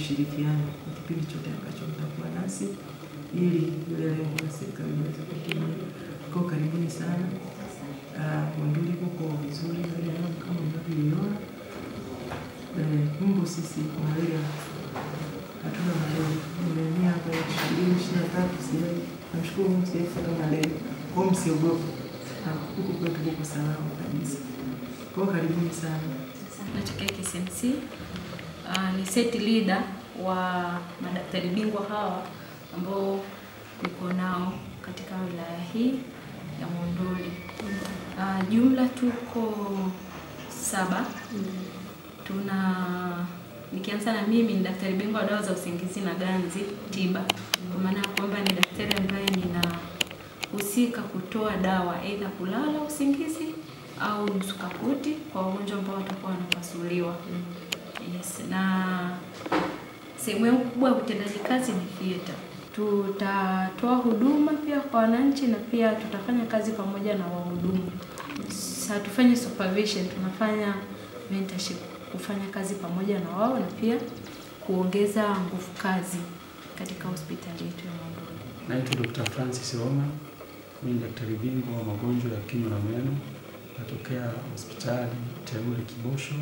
tushirikiane kwa kipindi chote ambacho mtakuwa nasi ili ile lengo la serikali liweze kutimia. Kwa karibuni sana. Monduli huko vizuri kama mnavyoiona. Mungu sisi malaria hatuna malaria. Nimemia hapa 2023 sasa. Namshukuru Mungu sasa kama malaria. Kwa msiogope. Huko kwetu huko salama kabisa. Kwa karibuni sana. Natokea KCMC. Ni set leader wa madaktari bingwa hawa ambao niko nao katika wilaya hii ya Monduli. Jumla tuko 7. Nikianza na mimi ni daktari bingwa wa dawa za usingizi na ganzi tiba. Kwa maana kwamba ni daktari ambaye ninahusika kutoa dawa aidha kulala usingizi au nusu kaputi kwa wagonjwa ambao watakuwa wanapasuliwa. Yes, na sehemu yangu kubwa ya utendaji kazi ni theater. Tutatoa huduma pia kwa wananchi na pia tutafanya kazi pamoja na wahudumu. Hatufanye supervision, tunafanya mentorship, kufanya kazi pamoja na wao na pia kuongeza nguvu kazi katika hospitali yetu ya Monduli. Naitwa Dr. Francis Roma, mimi daktari bingwa wa magonjwa ya kinywa na meno, natokea hospitali Teule Kibosho,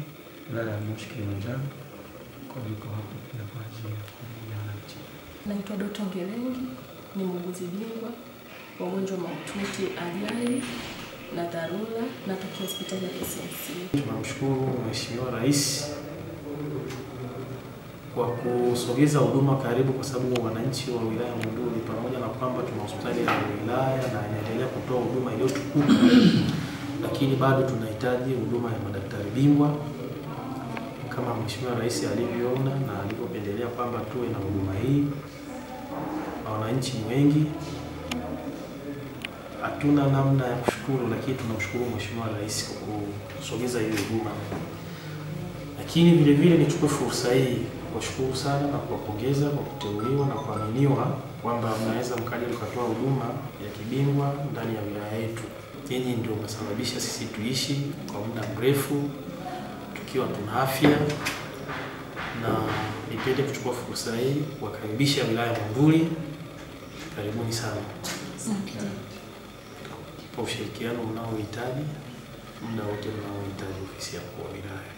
wilaya ya Moshi, Kilimanjaro. Kwa niko hapo pia kwa ajili ya kuhudumia wananchi. Naitwa Dr. Ngelengi, ni muuguzi bingwa wa magonjwa mahututi ajali na dharura, natokea hospitali ya KCMC. Tunamshukuru Mheshimiwa Rais kwa kusogeza huduma karibu, kwa sababu wananchi wa wilaya ya Monduli pamoja na kwamba tuna hospitali ya wilaya na inaendelea kutoa huduma iliyotukuka, lakini bado tunahitaji huduma ya madaktari bingwa kama Mheshimiwa Rais alivyoona na alivyopendelea kwamba tuwe na huduma hii. Wananchi wengi, hatuna namna ya kushukuru, lakini tunamshukuru Mheshimiwa Rais kwa kusogeza hiyo huduma. Lakini vile vile nichukue fursa hii kuwashukuru sana na kuwapongeza kwa kuteuliwa na kuaminiwa kwamba mnaweza mkaja mkatoa huduma ya kibingwa ndani ya wilaya yetu. Nyinyi ndio mnasababisha sisi tuishi kwa muda mrefu tukiwa tuna afya, na nipende kuchukua fursa hii kuwakaribisha wilaya ya Monduli. Karibuni sana. Kwa ushirikiano mnaohitaji muda wote mnaohitaji ofisi ya mkuu wa wilaya.